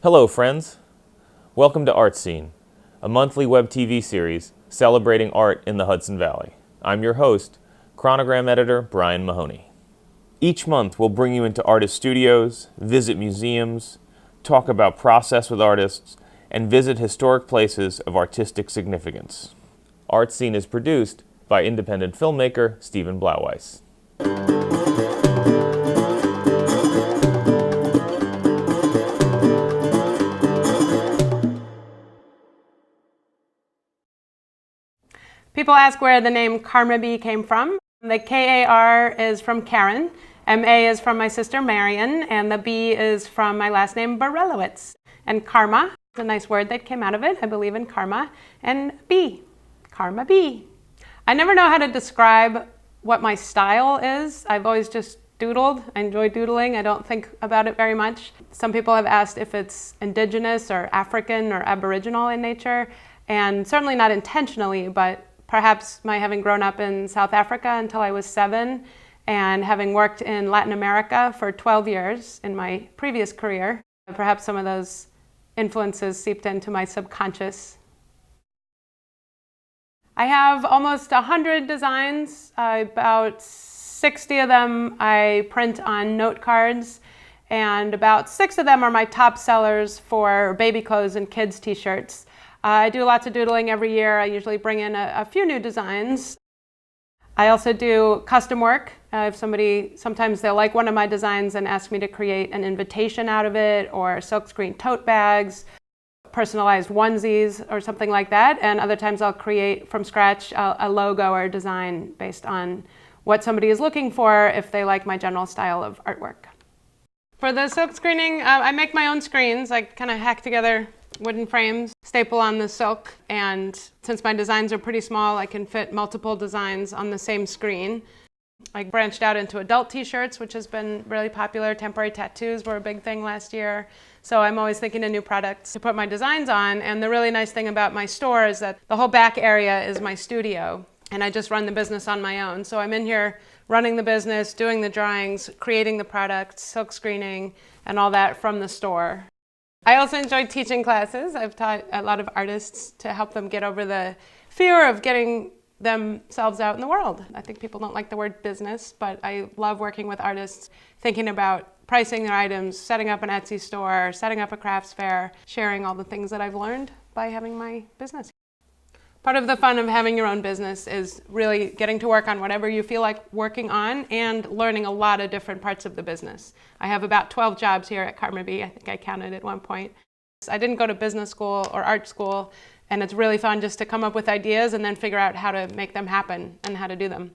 Hello friends! Welcome to ArtScene, a monthly web TV series celebrating art in the Hudson Valley. I'm your host, Chronogram editor Brian Mahoney. Each month we'll bring you into artist studios, visit museums, talk about process with artists, and visit historic places of artistic significance. ArtScene is produced by independent filmmaker Stephen Blauweiss. People ask where the name Karmabee came from. The K-A-R is from Karen, M-A is from my sister Marion, and the B is from my last name Barelowitz. And karma is a nice word that came out of it. I believe in karma. And bee, Karmabee. I never know how to describe what my style is. I've always just doodled. I enjoy doodling. I don't think about it very much. Some people have asked if it's indigenous or African or Aboriginal in nature, and certainly not intentionally, but perhaps my having grown up in South Africa until I was 7 and having worked in Latin America for 12 years in my previous career, perhaps some of those influences seeped into my subconscious. I have almost 100 designs. About 60 of them I print on note cards, and about 6 of them are my top sellers for baby clothes and kids t-shirts. I do lots of doodling every year. I usually bring in a few new designs. I also do custom work. If somebody, sometimes they'll like one of my designs and ask me to create an invitation out of it, or silkscreen tote bags, personalized onesies, or something like that. And other times I'll create from scratch a logo or a design based on what somebody is looking for, if they like my general style of artwork. For the silk screening, I make my own screens. I kind of hack together wooden frames, staple on the silk, and since my designs are pretty small, I can fit multiple designs on the same screen. I branched out into adult t-shirts, which has been really popular. Temporary tattoos were a big thing last year. So I'm always thinking of new products to put my designs on. And the really nice thing about my store is that the whole back area is my studio, and I just run the business on my own. So I'm in here running the business, doing the drawings, creating the products, silk screening, and all that from the store. I also enjoy teaching classes. I've taught a lot of artists to help them get over the fear of getting themselves out in the world. I think people don't like the word business, but I love working with artists, thinking about pricing their items, setting up an Etsy store, setting up a crafts fair, sharing all the things that I've learned by having my business. Part of the fun of having your own business is really getting to work on whatever you feel like working on and learning a lot of different parts of the business. I have about 12 jobs here at Karmabee. I think I counted at one point. I didn't go to business school or art school, and it's really fun just to come up with ideas and then figure out how to make them happen and how to do them.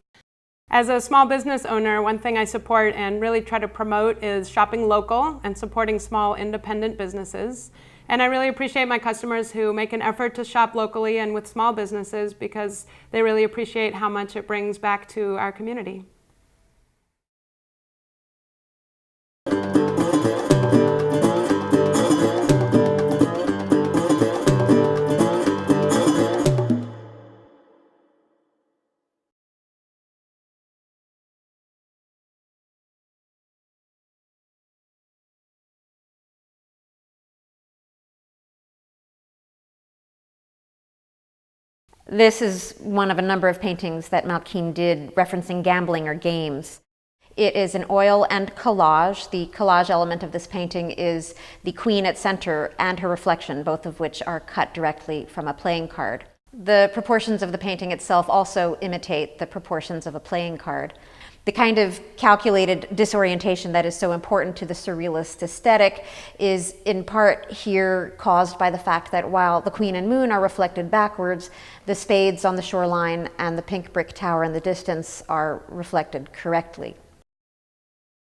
As a small business owner, one thing I support and really try to promote is shopping local and supporting small independent businesses. And I really appreciate my customers who make an effort to shop locally and with small businesses, because they really appreciate how much it brings back to our community. This is one of a number of paintings that Mckean did referencing gambling or games. It is an oil and collage. The collage element of this painting is the queen at center and her reflection, both of which are cut directly from a playing card. The proportions of the painting itself also imitate the proportions of a playing card. The kind of calculated disorientation that is so important to the Surrealist aesthetic is in part here caused by the fact that while the Queen and Moon are reflected backwards, the spades on the shoreline and the pink brick tower in the distance are reflected correctly.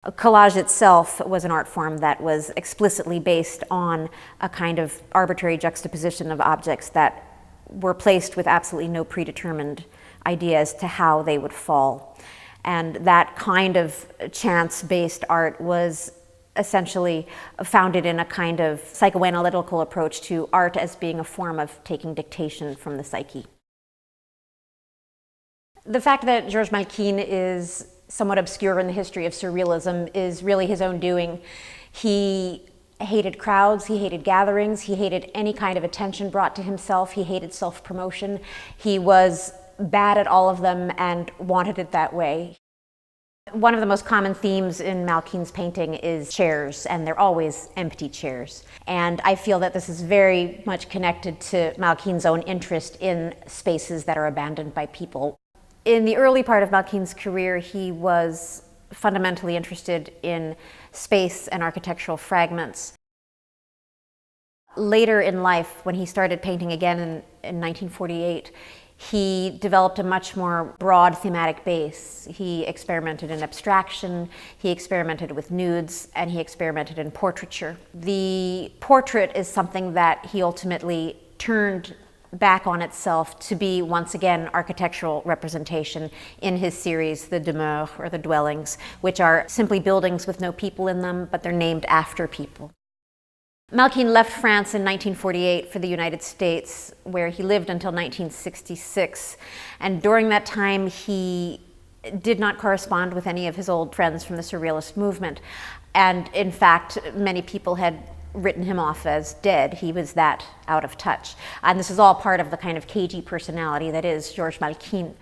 Collage itself was an art form that was explicitly based on a kind of arbitrary juxtaposition of objects that were placed with absolutely no predetermined idea as to how they would fall. And that kind of chance-based art was essentially founded in a kind of psychoanalytical approach to art as being a form of taking dictation from the psyche. The fact that Georges Malkine is somewhat obscure in the history of Surrealism is really his own doing. He hated crowds, he hated gatherings, he hated any kind of attention brought to himself, he hated self-promotion. He was bad at all of them and wanted it that way. One of the most common themes in Malkine's painting is chairs, and they're always empty chairs. And I feel that this is very much connected to Malkine's own interest in spaces that are abandoned by people. In the early part of Malkine's career, he was fundamentally interested in space and architectural fragments. Later in life, when he started painting again in 1948, he developed a much more broad thematic base. He experimented in abstraction, he experimented with nudes, and he experimented in portraiture. The portrait is something that he ultimately turned back on itself to be, once again, architectural representation in his series, the demeures, or the dwellings, which are simply buildings with no people in them, but they're named after people. Malkine left France in 1948 for the United States, where he lived until 1966. And during that time, he did not correspond with any of his old friends from the Surrealist movement. And in fact, many people had written him off as dead. He was that out of touch. And this is all part of the kind of cagey personality that is Georges Malkine.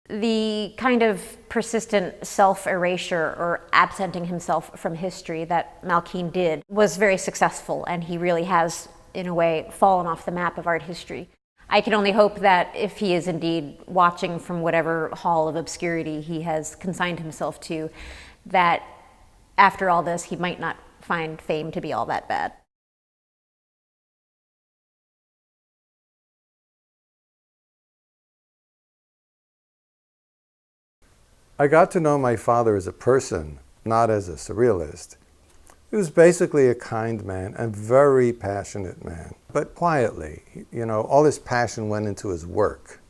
The kind of persistent self-erasure or absenting himself from history that Malkine did was very successful, and he really has, in a way, fallen off the map of art history. I can only hope that if he is indeed watching from whatever hall of obscurity he has consigned himself to, that after all this, he might not find fame to be all that bad. I got to know my father as a person, not as a surrealist. He was basically a kind man and very passionate man, but quietly. You know, all his passion went into his work.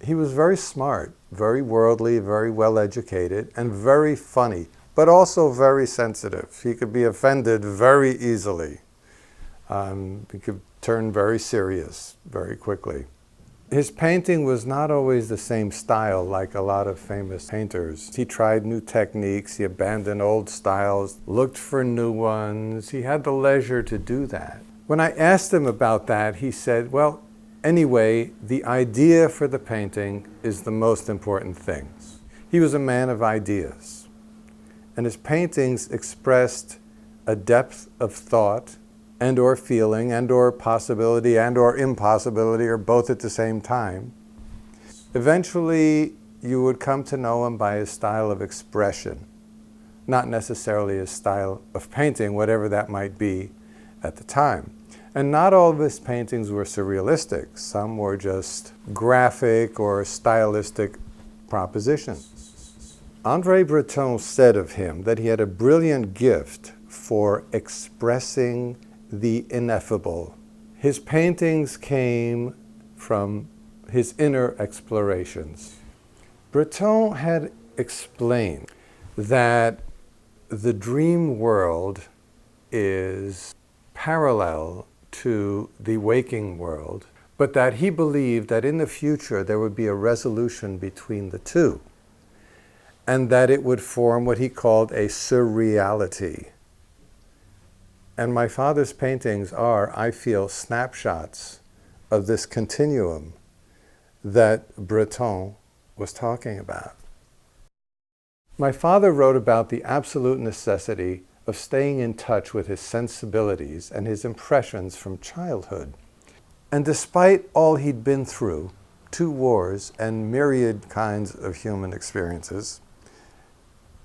He was very smart, very worldly, very well educated, and very funny, but also very sensitive. He could be offended very easily. He could turn very serious very quickly. His painting was not always the same style like a lot of famous painters. He tried new techniques, he abandoned old styles, looked for new ones. He had the leisure to do that. When I asked him about that, he said, well, anyway, the idea for the painting is the most important thing. He was a man of ideas, and his paintings expressed a depth of thought and or feeling and or possibility and or impossibility, or both at the same time. Eventually, you would come to know him by his style of expression, not necessarily his style of painting, whatever that might be at the time. And not all of his paintings were surrealistic. Some were just graphic or stylistic propositions. André Breton said of him that he had a brilliant gift for expressing the ineffable. His paintings came from his inner explorations. Breton had explained that the dream world is parallel to the waking world, but that he believed that in the future there would be a resolution between the two, and that it would form what he called a surreality. And my father's paintings are, I feel, snapshots of this continuum that Breton was talking about. My father wrote about the absolute necessity of staying in touch with his sensibilities and his impressions from childhood. And despite all he'd been through, 2 wars and myriad kinds of human experiences,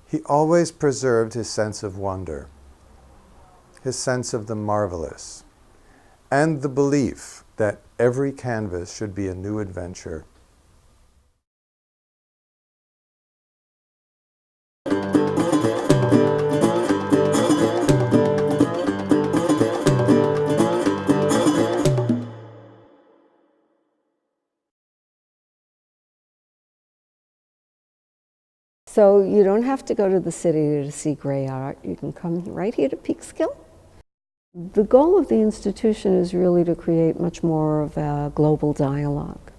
he always preserved his sense of wonder, his sense of the marvelous, and the belief that every canvas should be a new adventure. So you don't have to go to the city to see great art. You can come right here to Peekskill. The goal of the institution is really to create much more of a global dialogue.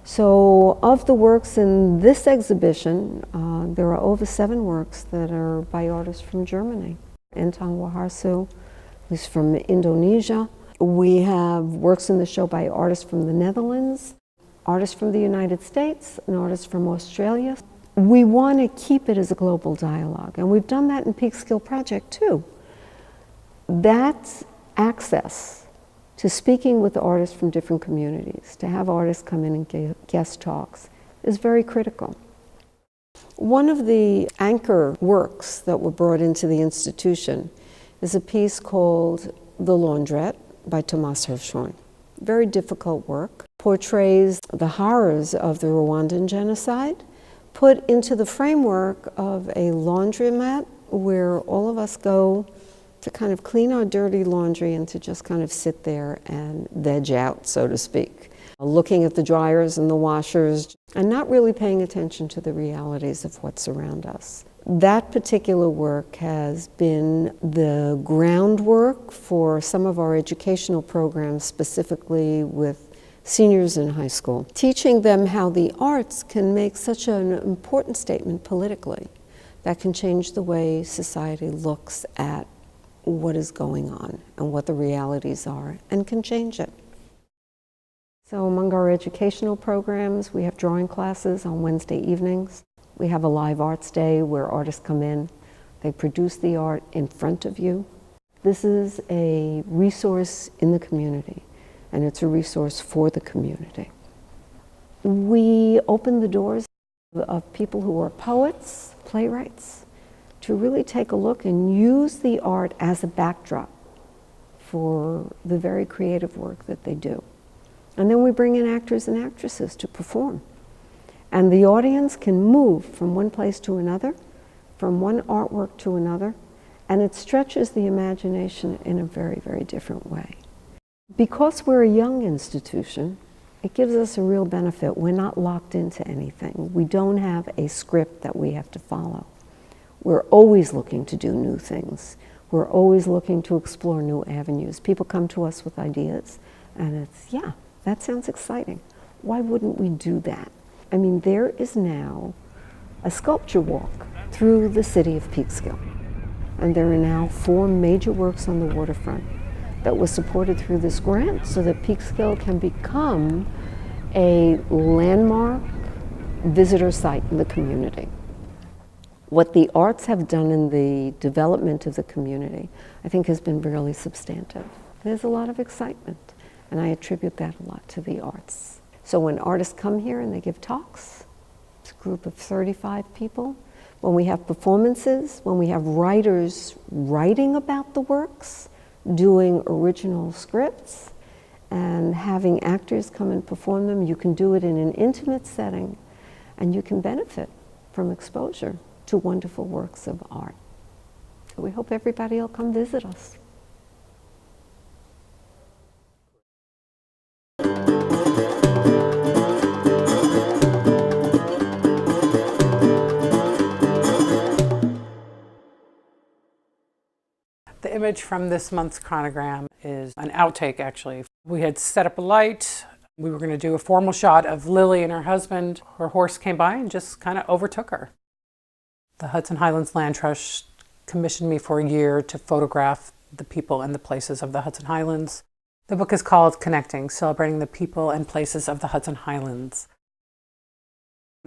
So of the works in this exhibition, there are over 7 works that are by artists from Germany. Entang Waharsu, who's from Indonesia. We have works in the show by artists from the Netherlands, artists from the United States, and artists from Australia. We want to keep it as a global dialogue, and we've done that in Peekskill Project too. That access to speaking with artists from different communities, to have artists come in and give guest talks, is very critical. One of the anchor works that were brought into the institution is a piece called The Laundrette by Thomas Hirschhorn. Very difficult work, portrays the horrors of the Rwandan genocide, put into the framework of a laundromat where all of us go to kind of clean our dirty laundry and to just kind of sit there and veg out, so to speak. Looking at the dryers and the washers and not really paying attention to the realities of what's around us. That particular work has been the groundwork for some of our educational programs, specifically with seniors in high school, teaching them how the arts can make such an important statement politically that can change the way society looks at what is going on and what the realities are, and can change it. So among our educational programs, we have drawing classes on Wednesday evenings. We have a live arts day where artists come in, they produce the art in front of you. This is a resource in the community, and it's a resource for the community. We open the doors of people who are poets, playwrights, to really take a look and use the art as a backdrop for the very creative work that they do. And then we bring in actors and actresses to perform. And the audience can move from one place to another, from one artwork to another, and it stretches the imagination in a very, very different way. Because we're a young institution, it gives us a real benefit. We're not locked into anything. We don't have a script that we have to follow. We're always looking to do new things. We're always looking to explore new avenues. People come to us with ideas, and it's, yeah, that sounds exciting. Why wouldn't we do that? I mean, there is now a sculpture walk through the city of Peekskill. And there are now 4 major works on the waterfront that was supported through this grant so that Peekskill can become a landmark visitor site in the community. What the arts have done in the development of the community, I think, has been really substantive. There's a lot of excitement, and I attribute that a lot to the arts. So when artists come here and they give talks, it's a group of 35 people. When we have performances, when we have writers writing about the works, doing original scripts, and having actors come and perform them, you can do it in an intimate setting, and you can benefit from exposure to wonderful works of art. So we hope everybody will come visit us. The image from this month's chronogram is an outtake, actually. We had set up a light. We were going to do a formal shot of Lily and her husband. Her horse came by and just kind of overtook her. The Hudson Highlands Land Trust commissioned me for a year to photograph the people and the places of the Hudson Highlands. The book is called Connecting, Celebrating the People and Places of the Hudson Highlands.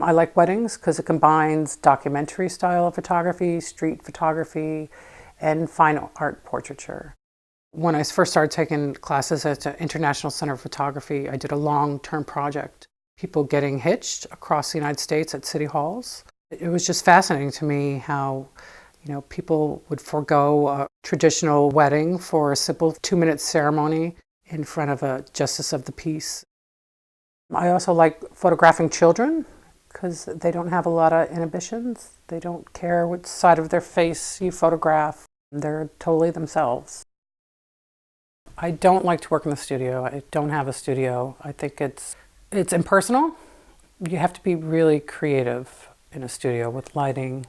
I like weddings because it combines documentary style of photography, street photography, and fine art portraiture. When I first started taking classes at the International Center of Photography, I did a long-term project. People getting hitched across the United States at city halls. It was just fascinating to me how, people would forego a traditional wedding for a simple 2-minute ceremony in front of a justice of the peace. I also like photographing children because they don't have a lot of inhibitions. They don't care which side of their face you photograph. They're totally themselves. I don't like to work in the studio. I don't have a studio. I think it's impersonal. You have to be really creative in a studio with lighting,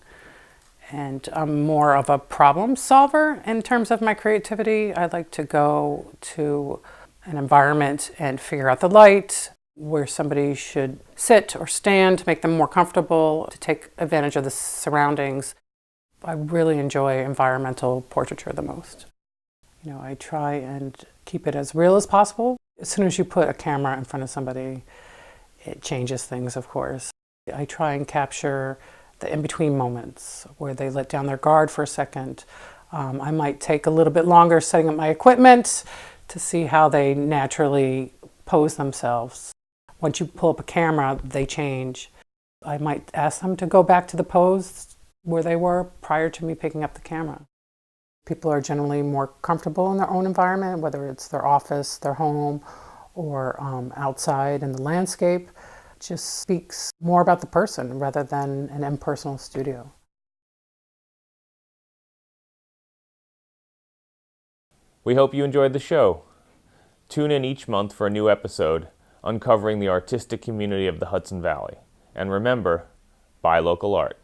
and I'm more of a problem solver in terms of my creativity. I like to go to an environment and figure out the light, where somebody should sit or stand to make them more comfortable, to take advantage of the surroundings. I really enjoy environmental portraiture the most. You know, I try and keep it as real as possible. As soon as you put a camera in front of somebody, it changes things, of course. I try and capture the in-between moments where they let down their guard for a second. I might take a little bit longer setting up my equipment to see how they naturally pose themselves. Once you pull up a camera, they change. I might ask them to go back to the pose where they were prior to me picking up the camera. People are generally more comfortable in their own environment, whether it's their office, their home, or outside in the landscape. It just speaks more about the person rather than an impersonal studio. We hope you enjoyed the show. Tune in each month for a new episode uncovering the artistic community of the Hudson Valley. And remember, buy local art.